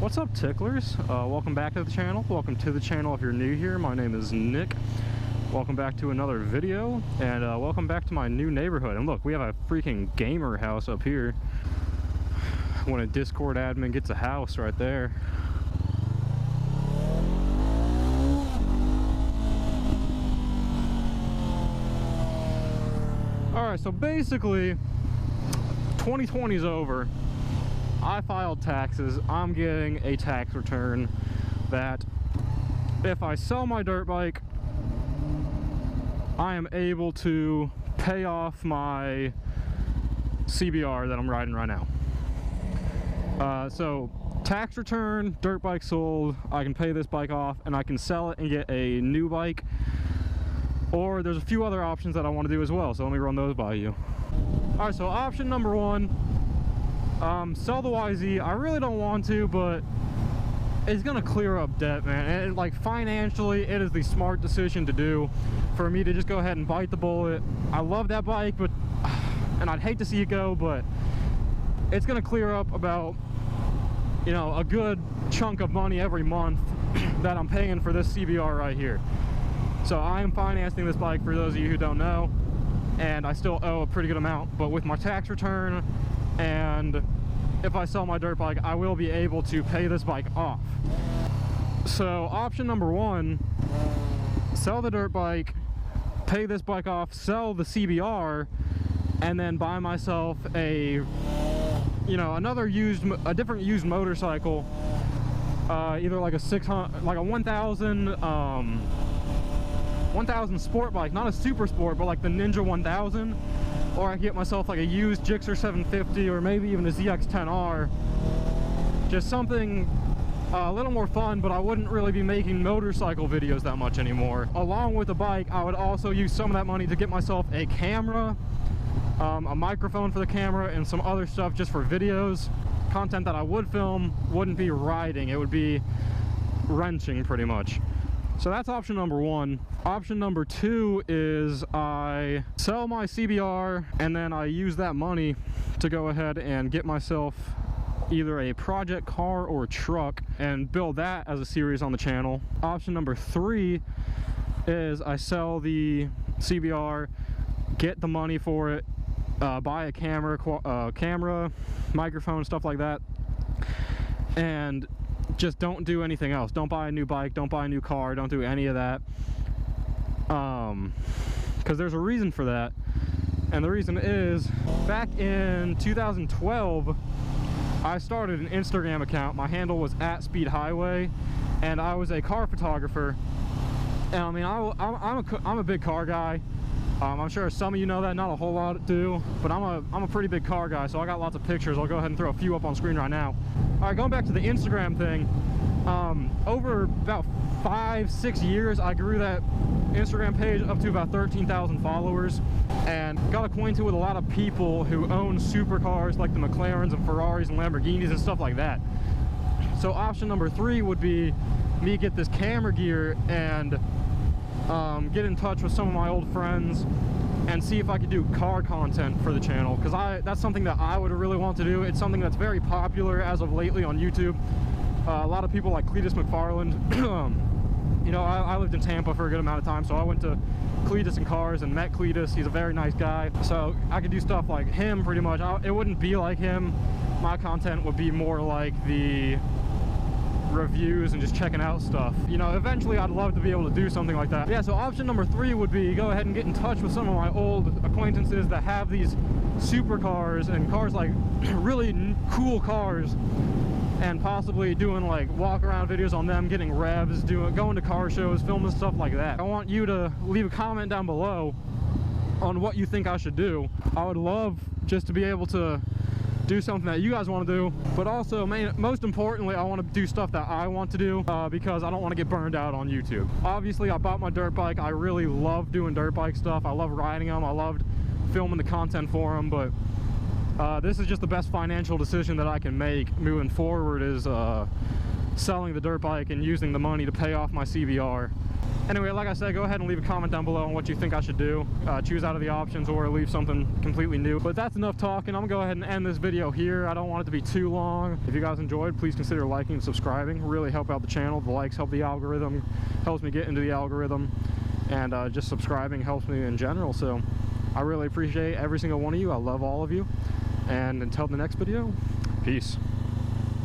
What's up, ticklers? Welcome back to the channel. Welcome to the channel if you're new here. My name is Nick. Welcome back to another video, and welcome back to my new neighborhood. And look, we have a freaking gamer house up here. When a Discord admin gets a house right there. Alright, so basically 2020 is over. I filed taxes. I'm getting a tax return that if I sell my dirt bike, I am able to pay off my CBR that I'm riding right now. So tax return, dirt bike sold, I can pay this bike off and I can sell it and get a new bike. Or there's a few other options that I want to do as well, so let me run those by you. Alright, so option number one, sell the YZ. I really don't want to, but it's gonna clear up debt, man. And like financially, it is the smart decision to do for me to just go ahead and bite the bullet. I love that bike, but and I'd hate to see it go, but it's gonna clear up about, you know, a good chunk of money every month that I'm paying for this CBR right here. So I am financing this bike, for those of you who don't know, and I still owe a pretty good amount, but with my tax return and if I sell my dirt bike, I will be able to pay this bike off. So option number one, sell the dirt bike, pay this bike off, sell the CBR, and then buy myself a, you know, a different used motorcycle, either like a 1000 sport bike, not a super sport, but like the Ninja 1000, or I can get myself like a used Gixxer 750 or maybe even a ZX-10R. Just something a little more fun, but I wouldn't really be making motorcycle videos that much anymore. Along with the bike, I would also use some of that money to get myself a camera, a microphone for the camera, and some other stuff just for videos. Content that I would film wouldn't be riding, it would be wrenching pretty much. So that's option number one. Option number two is I sell my CBR and then I use that money to go ahead and get myself either a project car or truck and build that as a series on the channel. Option number three is I sell the CBR, get the money for it, buy a camera, microphone, stuff like that, and just don't do anything else. Don't buy a new bike, don't buy a new car, don't do any of that, because there's a reason for that. And the reason is, back in 2012 I started an Instagram account. My handle was @SpeedHighway, and I was a car photographer. And I mean, I'm a big car guy. I'm sure some of you know that, not a whole lot do, but I'm a pretty big car guy, so I got lots of pictures. I'll go ahead and throw a few up on screen right now. All right, going back to the Instagram thing, over about 5-6 years, I grew that Instagram page up to about 13,000 followers and got acquainted with a lot of people who own supercars like the McLarens and Ferraris and Lamborghinis and stuff like that. So option number three would be me get this camera gear and get in touch with some of my old friends and see if I could do car content for the channel, because that's something that I would really want to do. It's something that's very popular as of lately on YouTube. A lot of people like Cletus McFarland. You know, I lived in Tampa for a good amount of time, so I went to Cletus and Cars and met Cletus. He's a very nice guy, so I could do stuff like him pretty much. It wouldn't be like him. My content would be more like the reviews and just checking out stuff. You know, eventually I'd love to be able to do something like that. Yeah, so option number three would be go ahead and get in touch with some of my old acquaintances that have these supercars and cars, like really cool cars, and possibly doing like walk around videos on them, getting revs, going to car shows, filming stuff like that. I want you to leave a comment down below on what you think I should do. I would love just to be able to do something that you guys want to do, but also most importantly, I want to do stuff that I want to do, because I don't want to get burned out on YouTube. Obviously, I bought my dirt bike. I really love doing dirt bike stuff. I love riding them. I loved filming the content for them, but this is just the best financial decision that I can make moving forward, is selling the dirt bike and using the money to pay off my CBR. Anyway, like I said, go ahead and leave a comment down below on what you think I should do. Choose out of the options or leave something completely new. But that's enough talking. I'm gonna go ahead and end this video here. I don't want it to be too long. If you guys enjoyed, please consider liking and subscribing. Really help out the channel. The likes help the algorithm, helps me get into the algorithm, and just subscribing helps me in general. So I really appreciate every single one of you. I love all of you. And until the next video, peace.